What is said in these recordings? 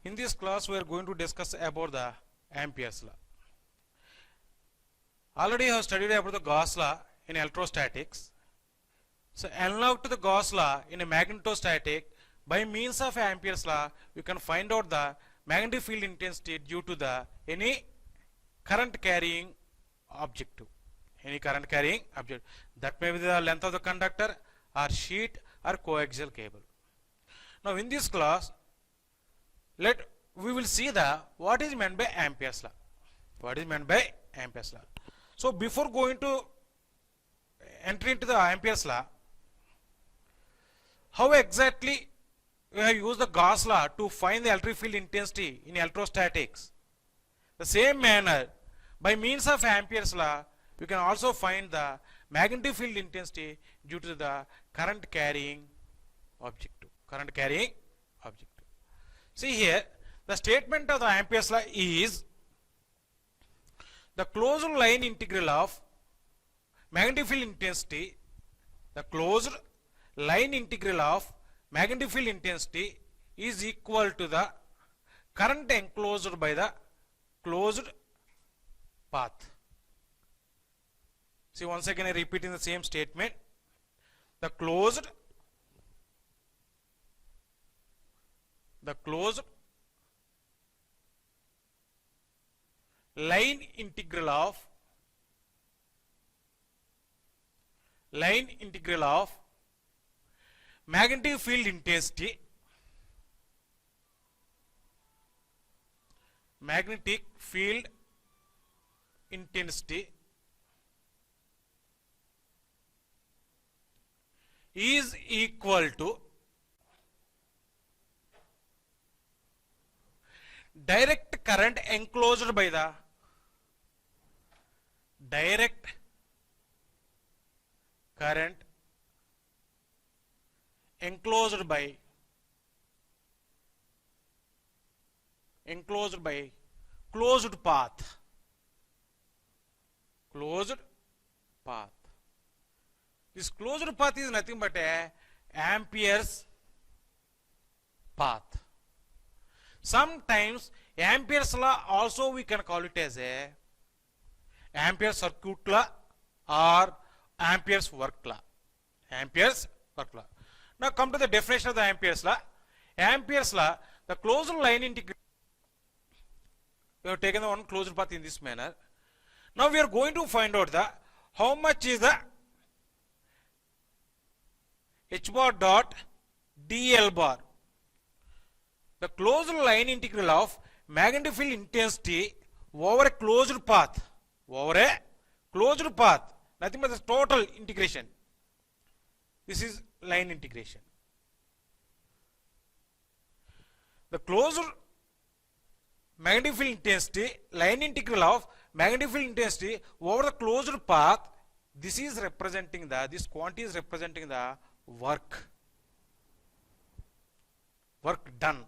In this class, we are going to discuss about the Ampere's law. Already I have studied about the Gauss law in electrostatics. So, analog to the Gauss law in a magnetostatic, by means of Ampere's law, we can find out the magnetic field intensity due to the any current carrying object. Any current carrying object. That may be the length of the conductor or sheet or coaxial cable. Now, in this class, we will see the what is meant by Ampere's law. What is meant by Ampere's law? So before going to enter into the Ampere's law, how exactly we have used the Gauss law to find the electric field intensity in electrostatics? The same manner, by means of Ampere's law, we can also find the magnetic field intensity due to the current carrying object. Current carrying object. See here, the statement of the Ampere's law is the closed line integral of magnetic field intensity, the closed line integral of magnetic field intensity is equal to the current enclosed by the closed path. See, once again I repeat in the same statement, the closed line integral of magnetic field intensity is equal to direct current enclosed by the closed path. This closed path is nothing but a Ampere's path. Sometimes Ampere's law also we can call it as a Ampere's circuit law or Ampere's work law. Now come to the definition of the Ampere's law. Ampere's law, the closed line integral. We have taken the one closed path in this manner. Now we are going to find out the how much is the h bar dot dl bar. The closed line integral of magnetic field intensity over a closed path. Nothing but the total integration. This is line integration. The closed magnetic field intensity, line integral of magnetic field intensity over the closed path. This is representing this quantity is representing the work done.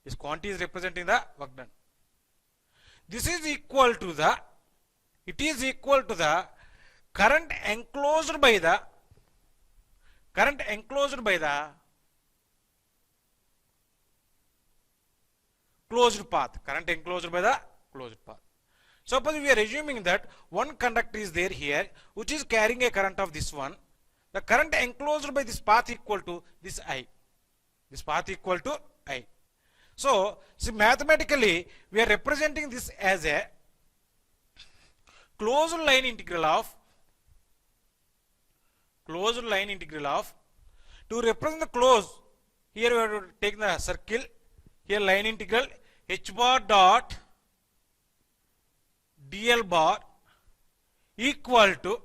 This quantity is representing the work done. This is equal to the current enclosed by the closed path. Suppose we are assuming that one conductor is there here which is carrying a current of this one. The current enclosed by this path equal to this I. So, mathematically we are representing this as a closed line integral of to represent the close. Here we have to take the circle. Here line integral h bar dot dl bar equal to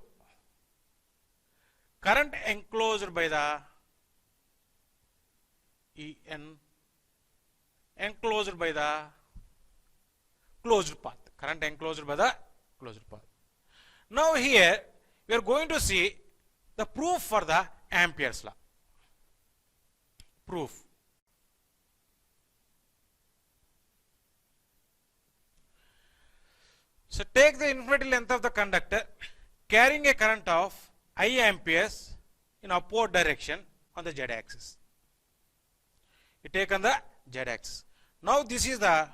current enclosed by the enclosed by the closed path. Now here we are going to see the proof for the Ampere's law. So take the infinite length of the conductor carrying a current of I amperes in upward direction on the z axis. you take on the z axis. Now this is the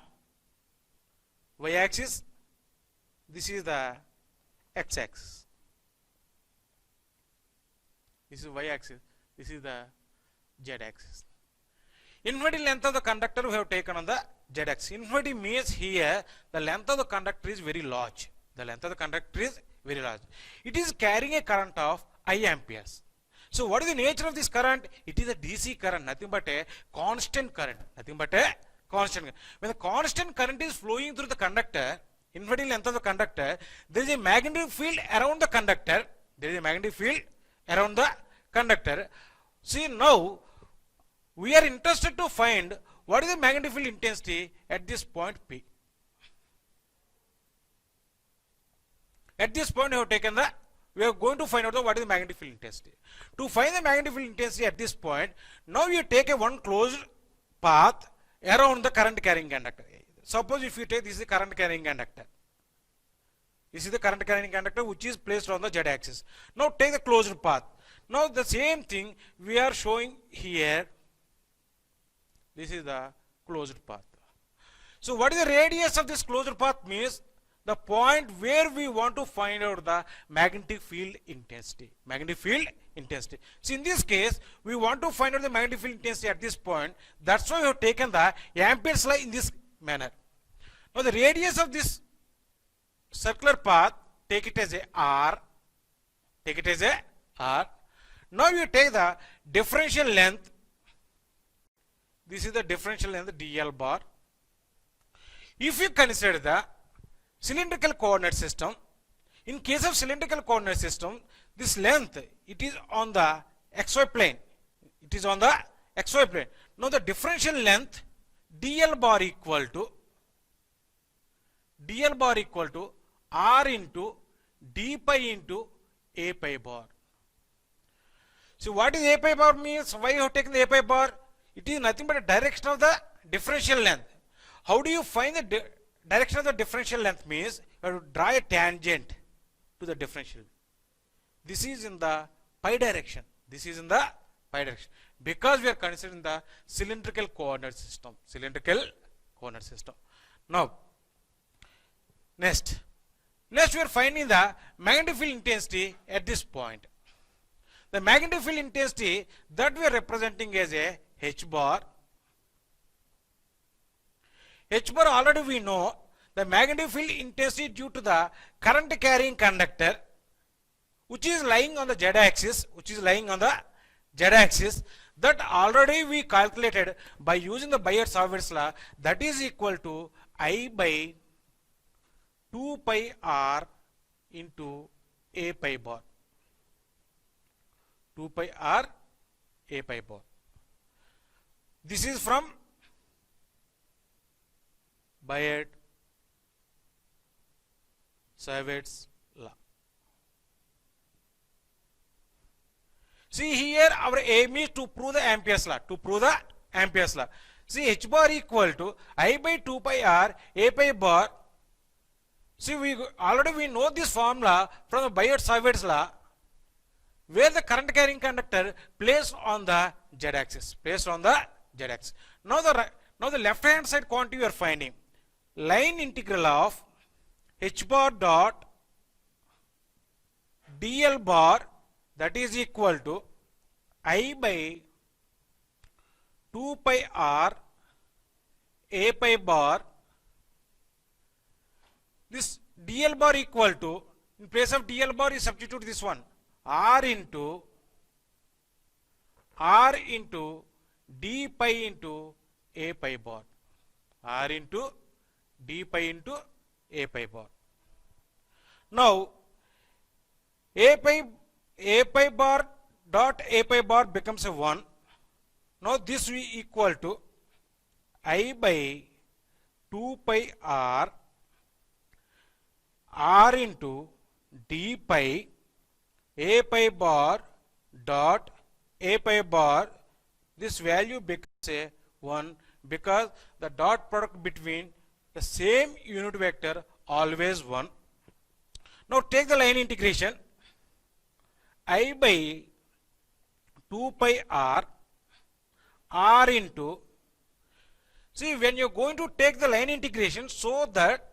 y axis, this is the x axis. This is y axis, this is the z axis. Infinity length of the conductor we have taken on the z axis. Infinity means here the length of the conductor is very large. The length of the conductor is very large. It is carrying a current of I amperes. So what is the nature of this current? It is a DC current, nothing but a constant current. Nothing but a constant current. When the constant current is flowing through the conductor, infinity length of the conductor, there is a magnetic field around the conductor. There is a magnetic field around the conductor. See, now we are interested to find what is the magnetic field intensity at this point P. At this point we are going to find out what is the magnetic field intensity. To find the magnetic field intensity at this point, now you take a one closed path around the current carrying conductor. Suppose if you take this is the current carrying conductor. This is the current carrying conductor which is placed on the z axis. Now take the closed path. Now the same thing we are showing here. This is the closed path. So what is the radius of this closed path means the point where we want to find out the magnetic field intensity. Magnetic field intensity. So in this case, we want to find out the magnetic field intensity at this point. That's why we have taken the Ampere's law in this manner. Now the radius of this circular path, take it as a R. Take it as a R. Now you take the differential length. This is the differential length dl bar. If you consider the cylindrical coordinate system, in case of cylindrical coordinate system, this length, it is on the xy plane. It is on the xy plane. Now the differential length dl bar equal to r into d pi into a pi bar. So what is a pi bar means? Why you have taken the a pi bar? It is nothing but a direction of the differential length. How do you find the direction of the differential length means you have to draw a tangent to the differential. This is in the pi direction. This is in the pi direction. Because we are considering the cylindrical coordinate system. Cylindrical coordinate system. Now, next we are finding the magnetic field intensity at this point. The magnetic field intensity that we are representing as a H bar. H bar already we know the magnetic field intensity due to the current carrying conductor which is lying on the z axis, that already we calculated by using the Biot-Savart's law, that is equal to I by 2 pi r into a pi bar. 2 pi r a pi bar. This is from Biot-Savart's law. See here our aim is to prove the Ampere's law. See H bar equal to I by 2 pi r a pi bar. See we know this formula from the Biot-Savart's law, where the current carrying conductor placed on the z axis. Now the left hand side quantity we are finding. Line integral of H bar dot dl bar, that is equal to I by 2 pi r a pi bar. This dl bar equal to, in place of dl bar you substitute this one, r into d pi into a pi bar. R into d pi into a pi bar. Now a pi bar dot a pi bar becomes a 1. Now this we equal to I by 2 pi r into d pi a pi bar dot a pi bar. This value becomes a 1 because the dot product between the same unit vector always 1. Now take the line integration. I by 2 pi r into See, when you're going to take the line integration, so that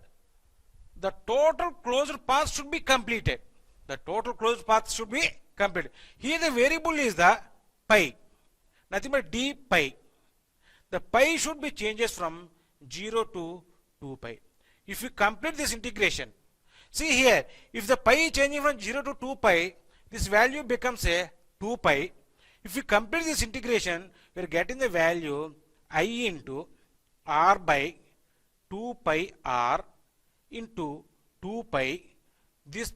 the total closed path should be completed. The total closed path should be completed. Here the variable is the pi, nothing but d pi. The pi should be changes from 0 to 2 pi. If you complete this integration, see here, if the pi is changing from 0 to 2 pi, this value becomes a 2 pi. If you complete this integration, we are getting the value I into r by 2 pi r into 2 pi. This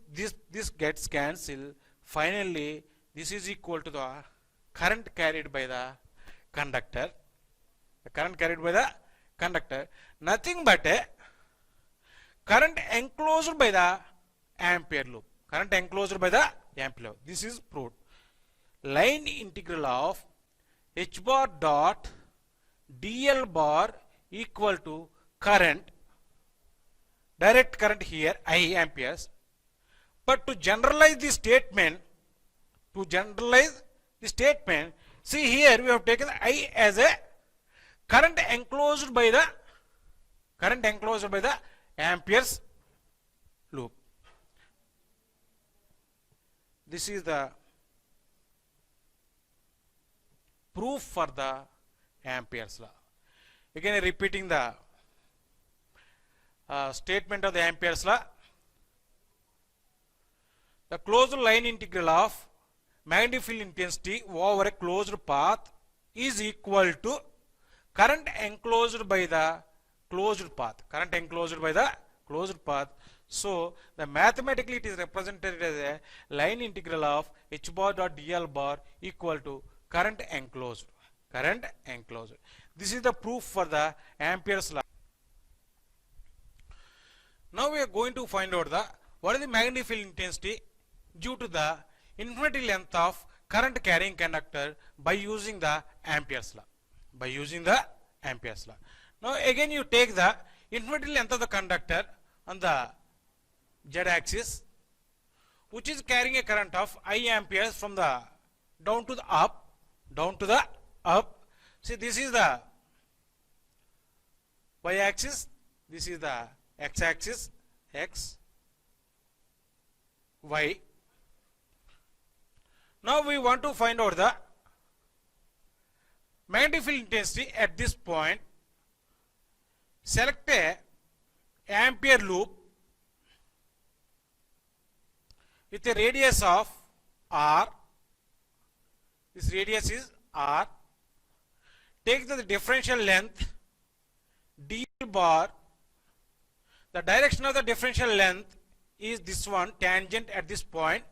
gets cancelled. Finally, this is equal to the current carried by the conductor. The current carried by the conductor, nothing but a current enclosed by the ampere loop. Current enclosed by the ampere loop. This is proved. Line integral of h bar dot dl bar equal to current, direct current here I amperes. But to generalize the statement, see here we have taken I as a current enclosed by the amperes loop. This is the proof for the Ampere's law. Again, repeating the statement of the Ampere's law. The closed line integral of magnetic field intensity over a closed path is equal to current enclosed by the closed path. Current enclosed by the closed path. So, the mathematically it is represented as a line integral of h bar dot dl bar equal to current enclosed. Current enclosed. This is the proof for the Ampere's law. Now we are going to find out what is the magnetic field intensity due to the infinity length of current carrying conductor by using the Ampere's law. By using the Ampere's law. Now again you take the infinity length of the conductor on the z axis, which is carrying a current of I amperes from the down to the up. See, this is the y axis, this is the x axis, x, y. Now we want to find out the magnetic field intensity at this point. Select a ampere loop with a radius of r. This radius is r. Take the differential length d bar. The direction of the differential length is this one, tangent at this point.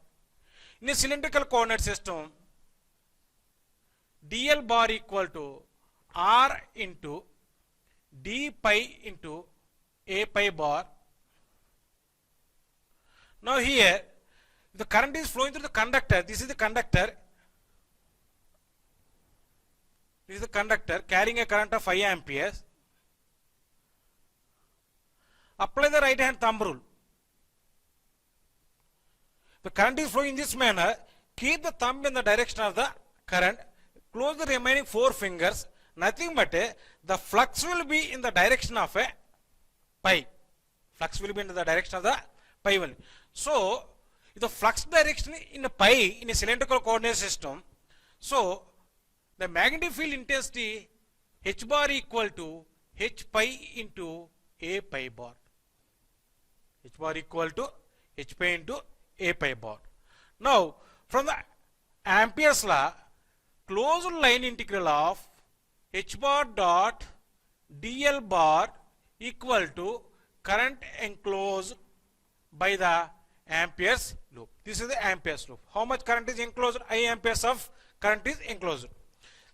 In a cylindrical coordinate system, dl bar equal to r into d pi into a pi bar. Now here, the current is flowing through the conductor. This is the conductor. This is the conductor carrying a current of 5 amperes. Apply the right hand thumb rule. The current is flowing in this manner. Keep the thumb in the direction of the current. Close the remaining 4 fingers. Nothing but the flux will be in the direction of a pi. Flux will be in the direction of the pi only. So, the flux direction in a pi in a cylindrical coordinate system. So, the magnetic field intensity h bar equal to h pi into a pi bar. H bar equal to h pi into a pi bar. Now, from the Ampere's law, closed line integral of h bar dot dl bar equal to current enclosed by the Ampere's loop. This is the Ampere's loop. How much current is enclosed? I amperes of current is enclosed.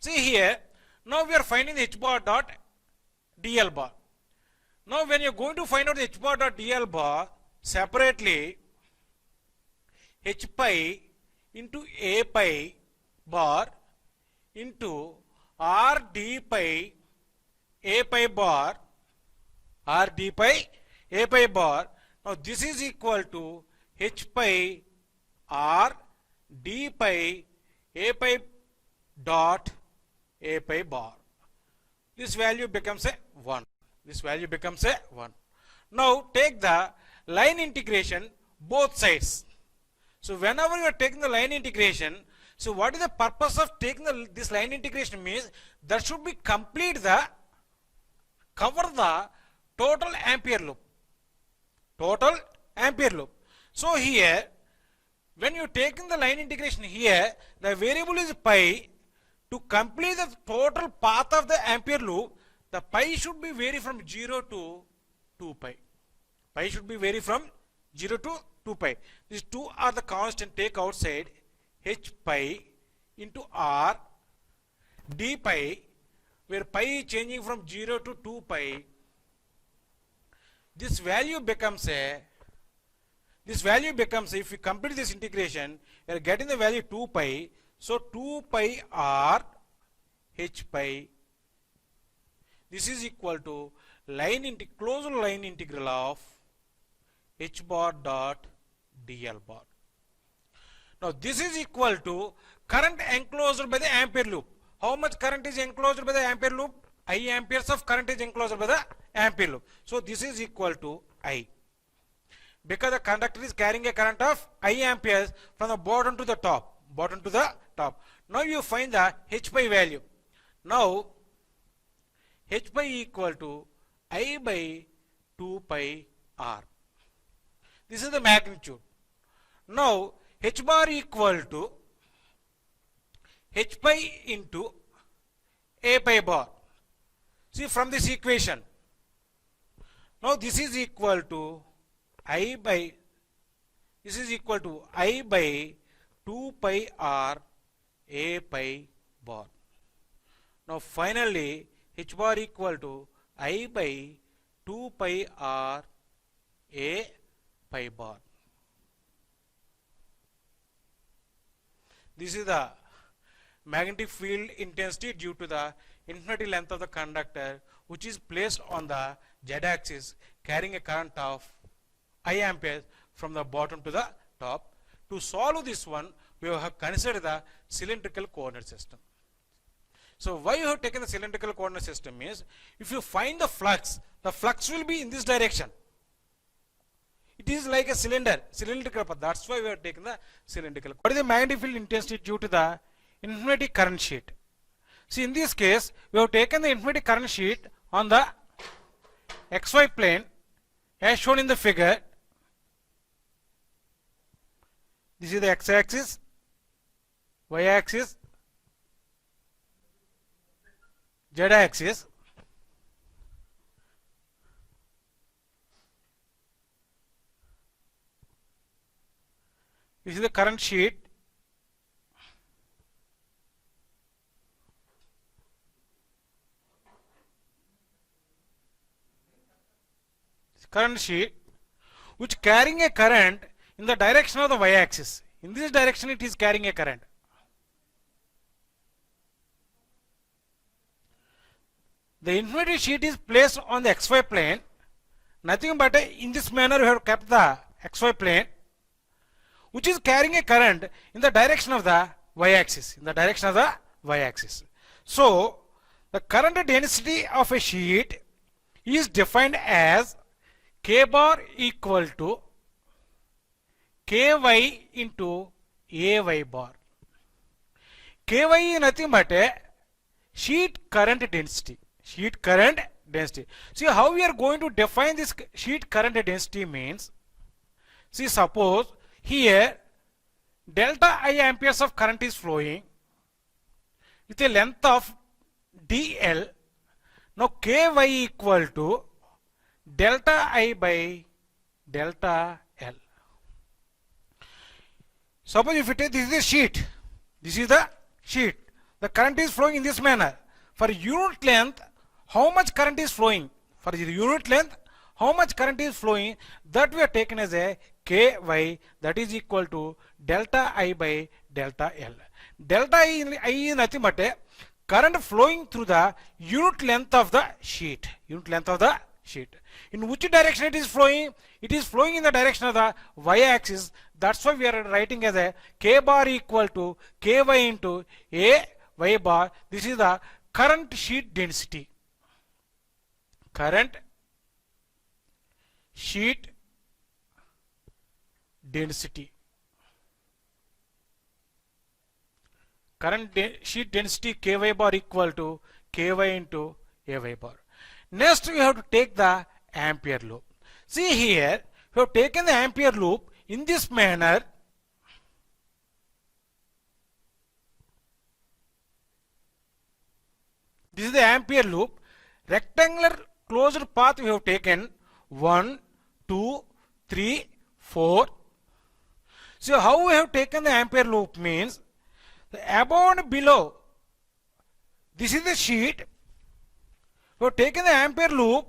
See here, now we are finding the h bar dot dl bar. Now when you are going to find out the h bar dot dl bar separately, h pi into a pi bar into r d pi a pi bar, r d pi a pi bar. Now this is equal to h pi r d pi a pi dot a pi bar. this value becomes a 1. This value becomes a 1. Now take the line integration both sides. So whenever you are taking the line integration, so what is the purpose of taking this line integration means that should be cover the total ampere loop. Total ampere loop. So here, when you take in the line integration here, the variable is pi. To complete the total path of the ampere loop, the pi should be vary from 0 to 2 pi. Pi should be vary from 0 to 2 pi. These two are the constant. Take outside h pi into r d pi, where pi is changing from 0 to 2 pi. This value becomes if we complete this integration, we are getting the value 2 pi. So 2 pi r h pi. This is equal to closed line integral of h bar dot dl bar. Now this is equal to current enclosed by the ampere loop. How much current is enclosed by the ampere loop? I amperes of current is enclosed by the ampere loop. So this is equal to I. Because the conductor is carrying a current of I amperes from the bottom to the top. Now you find the h pi value. Now h pi equal to I by 2 pi r. This is the magnitude. Now h bar equal to h pi into a pi bar. See from this equation. Now this is equal to I by 2 pi r a pi bar. Now finally h bar equal to I by 2 pi r a pi bar. This is the magnetic field intensity due to the infinity length of the conductor, which is placed on the z-axis, carrying a current of I amperes from the bottom to the top. To solve this one, we have considered the cylindrical coordinate system. So why you have taken the cylindrical coordinate system is, if you find the flux will be in this direction. It is like a cylindrical path. That's why we have taken the cylindrical. What is the magnetic field intensity due to the infinity current sheet? See, in this case, we have taken the infinity current sheet on the xy plane as shown in the figure. This is the x-axis, y-axis, z-axis. This is the current sheet. Current sheet which carrying a current in the direction of the y-axis. In this direction it is carrying a current. The infinity sheet is placed on the xy plane. Nothing but in this manner we have kept the xy plane, which is carrying a current in the direction of the y-axis. So the current density of a sheet is defined as K bar equal to Ky into Ay bar. Ky is nothing but a sheet current density. See how we are going to define this sheet current density means, see, suppose here delta I amperes of current is flowing with a length of dl. Now Ky equal to delta I by delta L. Suppose if you take this is the sheet, the current is flowing in this manner. For unit length, how much current is flowing? For the unit length, how much current is flowing? That we are taken as a Ky, that is equal to delta I by delta L. Delta I is nothing but a current flowing through the unit length of the sheet. In which direction it is flowing? It is flowing in the direction of the y-axis. That's why we are writing as a K bar equal to Ky into A y bar. This is the current sheet density. current sheet density. Current sheet density ky bar equal to ky into ay bar. Next we have to take the ampere loop. See here, we have taken the ampere loop in this manner. This is the ampere loop. Rectangular closed path we have taken 1, 2, 3, 4. So how we have taken the ampere loop means the above and below. This is the sheet. We have taken the ampere loop.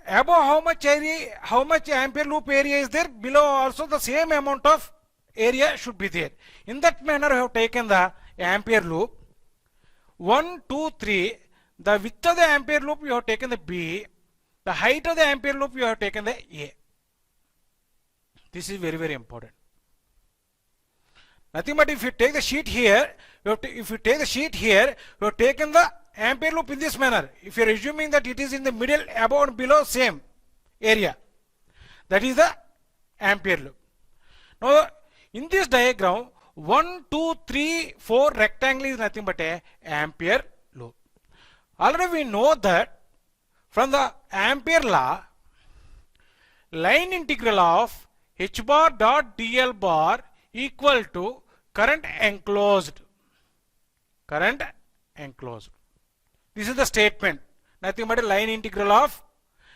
Above how much area, how much ampere loop area is there? Below also the same amount of area should be there. In that manner we have taken the ampere loop. 1, 2, 3. The width of the ampere loop you have taken the B. The height of the ampere loop you have taken the A. This is very important. Nothing but if you take the sheet here, if you take the sheet here, you have taken the ampere loop in this manner. If you are assuming that it is in the middle, above and below same area, that is the ampere loop. Now in this diagram, 1, 2, 3, 4 rectangle is nothing but a ampere loop. Already we know that from the ampere law, line integral of h bar dot dl bar equal to current enclosed. Current enclosed. This is the statement. Nothing but a line integral of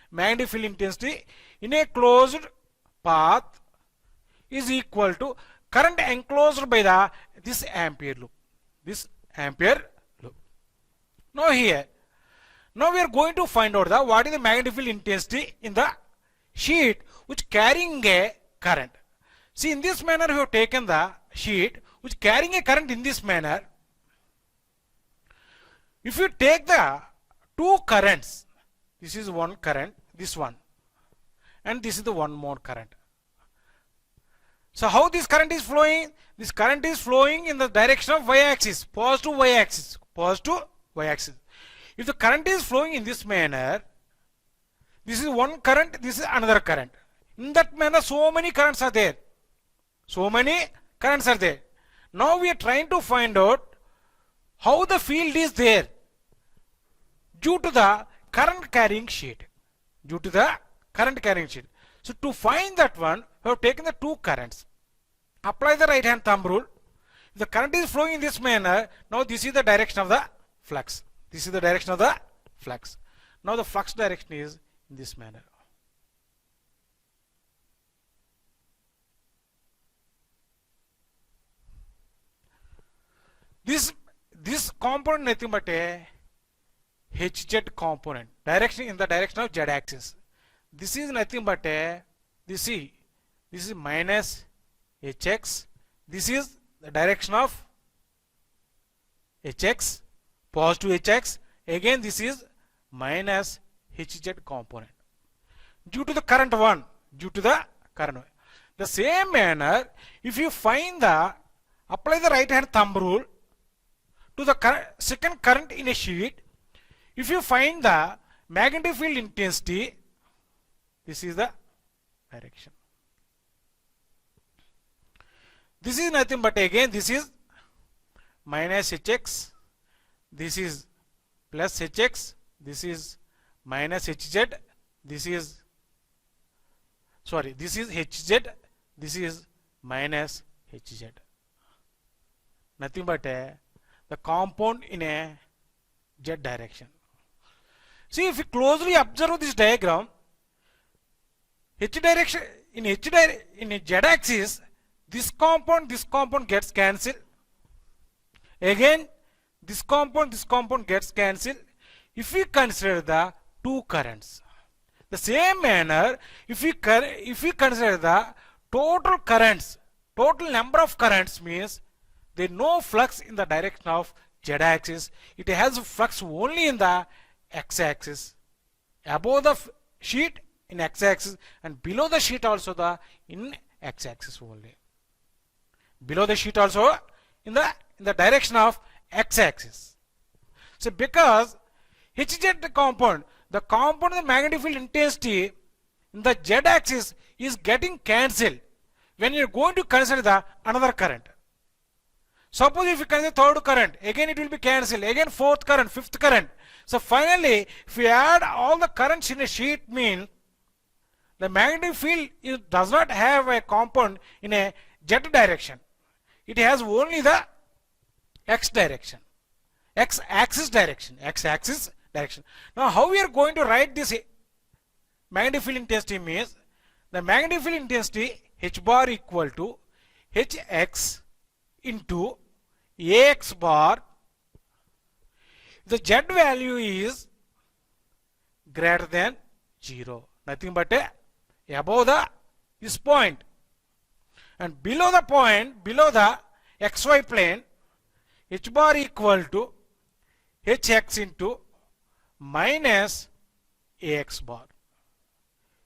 magnetic field intensity in a closed path is equal to current enclosed by the this ampere loop. This ampere loop. Now here, now we are going to find out the what is the magnetic field intensity in the sheet which carrying a current. See, in this manner we have taken the sheet which carrying a current in this manner. If you take the two currents, this is one current, this one, and this is the one more current. So how this current is flowing? This current is flowing in the direction of y-axis, positive y-axis, positive y-axis. If the current is flowing in this manner, this is one current, this is another current. In that manner, so many currents are there. So many currents are there. Now we are trying to find out how the field is there due to the current carrying sheet. Due to the current carrying sheet. So to find that one, we have taken the two currents. Apply the right hand thumb rule. If the current is flowing in this manner, now this is the direction of the flux. This is the direction of the flux. Now the flux direction is in this manner. This component nothing but a HZ component. Direction in the direction of Z axis. This is nothing but a this is minus HX. This is the direction of HX, positive HX. Again this is minus HZ component. Due to the current one, due to the current one. The same manner, if you find the apply the right hand thumb rule to the second current in a sheet, if you find the magnetic field intensity, this is the direction. This is nothing but again this is minus Hx, this is plus Hx, this is minus Hz, this is Hz, this is minus Hz. Nothing but the compound in a Z direction. See, if you closely observe this diagram, H direction in Z axis, this compound gets cancelled. Again, this compound gets cancelled. If we consider the two currents, the same manner, if we consider the total currents, total number of currents means there is no flux in the direction of Z axis. It has flux only in the X axis. Above the sheet in X axis and below the sheet also the in X axis only. Below the sheet also in the direction of X axis. So because Hz component, the component of the magnetic field intensity in the z axis is getting cancelled when you are going to consider the another current. Suppose if you consider third current, again it will be cancelled, again fourth current, fifth current. So finally, if we add all the currents in a sheet, means the magnetic field does not have a component in a z direction. It has only the x direction, x axis direction. Now how we are going to write this magnetic field intensity means the magnetic field intensity h bar equal to hx into ax bar. The z value is greater than 0, nothing but above this point, and below the point, below the xy plane, h bar equal to hx into minus ax bar.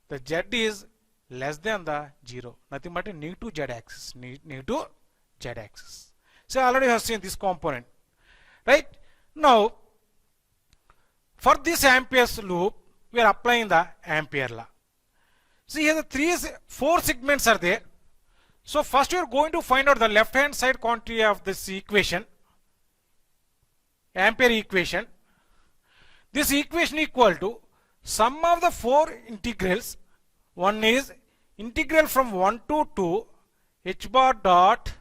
The z is less than the 0, nothing but a negative z axis, negative z axis. So already have seen this component, right? Now for this Ampere's loop, we are applying the Ampere law. See here the four segments are there. So first we are going to find out the left hand side quantity of this equation, Ampere equation. This equation equal to sum of the four integrals. One is integral from 1 to 2 h bar dot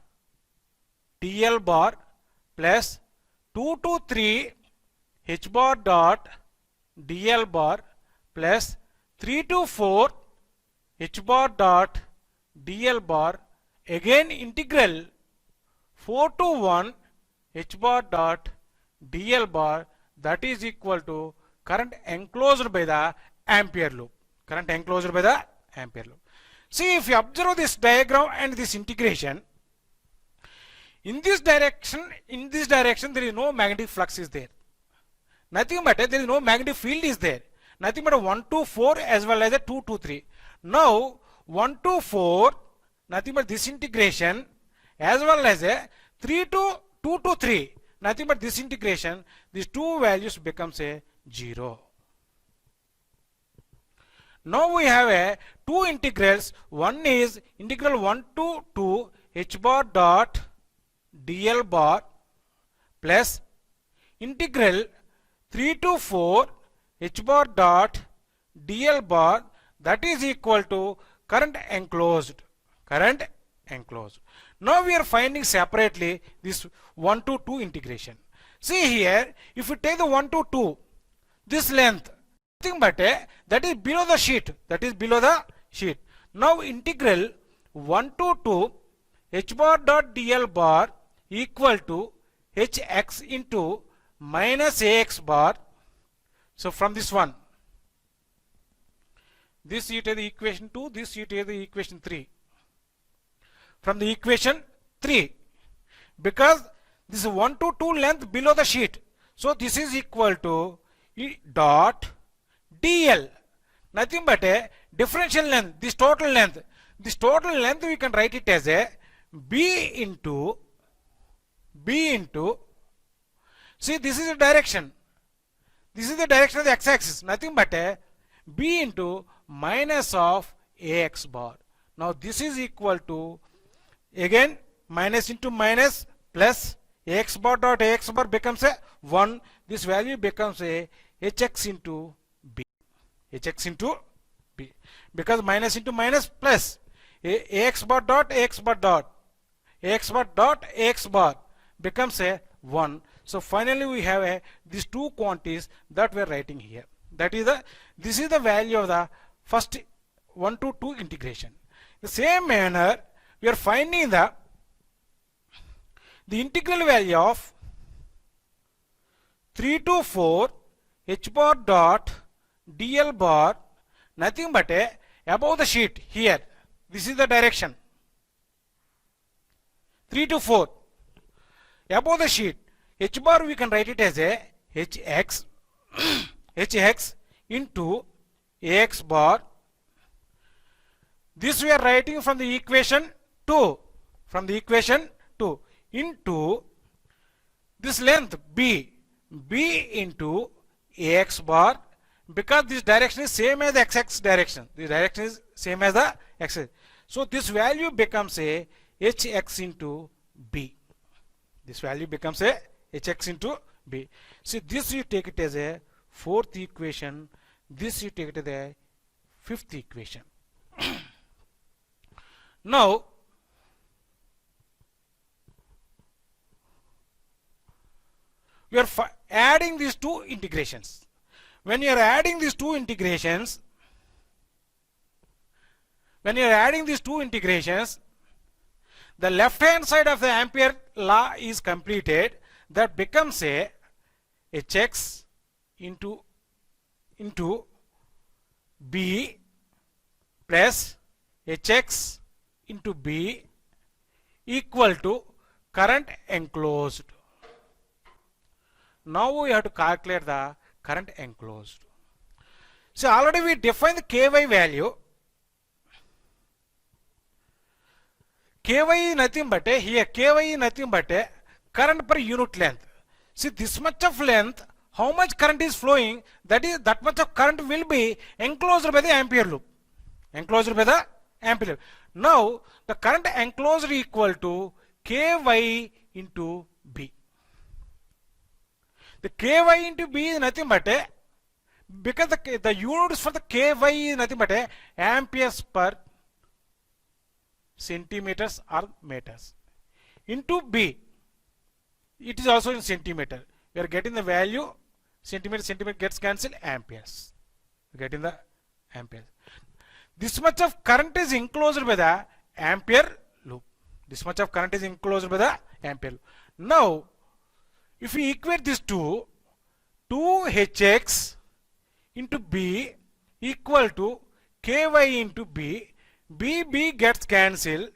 dl bar plus 2 to 3 h bar dot dl bar plus 3 to 4 h bar dot dl bar, again integral 4 to 1 h bar dot dl bar, that is equal to current enclosed by the Ampere loop. Current enclosed by the Ampere loop. See, if you observe this diagram and this integration, in this direction there is no magnetic flux is there. Nothing but there is no magnetic field is there. Nothing but 1 to 4 as well as a 2 to 3. Now 1 to 4, nothing but this integration, as well as a 3 to 2 to 3, nothing but this integration, these two values becomes a 0. Now we have a two integrals. One is integral 1 to 2 h bar dot dl bar plus integral 3 to 4 h bar dot dl bar, that is equal to current enclosed. Now we are finding separately this 1 to 2 integration. See here, if you take the 1 to 2, this length, nothing but that is below the sheet. Now integral 1 to 2 h bar dot dl bar equal to hx into minus ax bar. So from this one, this you take the equation 2, this you take the equation 3. From the equation 3, because this is 1 to 2 length below the sheet, so this is equal to E dot dl, nothing but a differential length, this total length. This total length we can write it as a b into, see this is the direction, this is the direction of the x-axis, nothing but a b into minus of ax bar. Now this is equal to, again minus into minus plus ax bar dot ax bar becomes a 1. This value becomes a hx into b, because minus into minus plus ax bar dot ax bar dot ax bar becomes a 1. So finally we have these two quantities that we are writing here. That is this is the value of the first 1 to 2 integration. The same manner we are finding the integral value of 3 to 4 h bar dot dl bar, nothing but above the sheet here. This is the direction 3 to 4 above the sheet. H bar we can write it as a hx hx into ax bar. This we are writing from the equation 2, into this length b into Ax bar, because this direction is same as the x-axis direction. The direction is same as the x-axis. So this value becomes a hx into b. This value becomes a hx into b. See, this you take it as a fourth equation. This you take it as a fifth equation. Now, we are adding these two integrations. When you are adding these two integrations, the left hand side of the Ampere law is completed. That becomes a hx into b plus hx into b equal to current enclosed. Now we have to calculate the current enclosed. So already we defined the ky value. Ky is nothing but here ky is nothing but current per unit length. See, this much of length, how much current is flowing, that much of current will be enclosed by the Ampere loop. Now the current enclosed equal to ky into b. The ky into b is nothing but because the units for the ky is nothing but amperes per centimeters or meters into b. It is also in centimeter. We are getting the value centimeter gets cancelled, amperes. Getting the amperes. This much of current is enclosed by the Ampere loop. Now, if we equate this to 2hx into b equal to ky into b, b gets cancelled,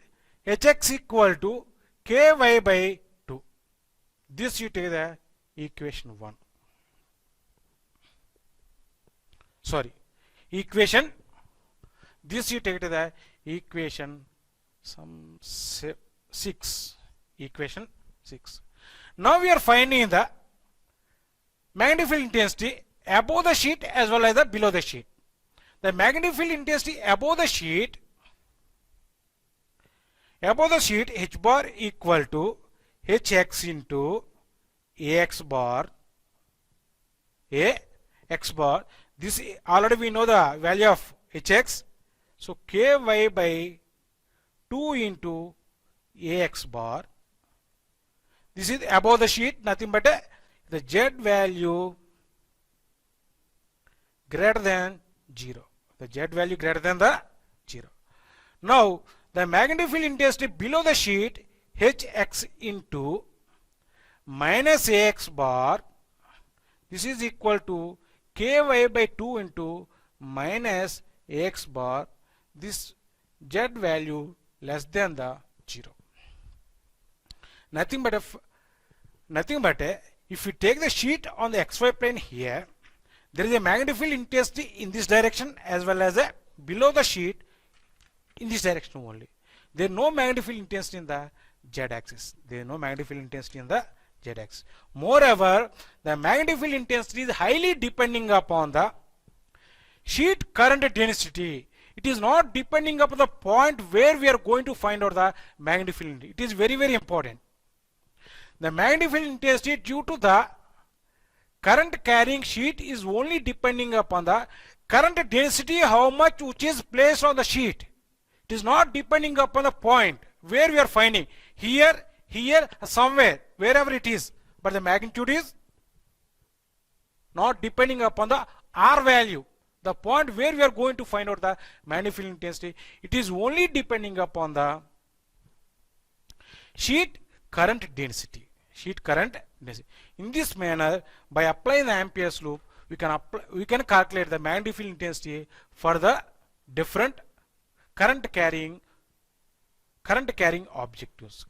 hx equal to ky by 2. This you take the equation 1. This you take to the equation 6. Now we are finding the magnetic field intensity above the sheet as well as the below the sheet. The magnetic field intensity above the sheet h bar equal to hx into ax bar. This already we know the value of hx. So ky by 2 into ax bar. This is above the sheet, nothing but the z value greater than 0. Now the magnetic field intensity below the sheet hx into minus ax bar. This is equal to ky by 2 into minus ax bar. This z value less than the 0. Nothing but if you take the sheet on the xy plane here, there is a magnetic field intensity in this direction as well as a below the sheet in this direction only. There is no magnetic field intensity in the z-axis. Moreover, the magnetic field intensity is highly depending upon the sheet current density. It is not depending upon the point where we are going to find out the magnetic field intensity. It is very, very important. The magnetic field intensity due to the current carrying sheet is only depending upon the current density, how much which is placed on the sheet. It is not depending upon the point where we are finding. Here, somewhere, wherever it is. But the magnitude is not depending upon the R value. The point where we are going to find out the magnetic field intensity. It is only depending upon the sheet current density. In this manner, by applying the Ampere's loop, we can calculate the magnetic field intensity for the different current carrying objectives.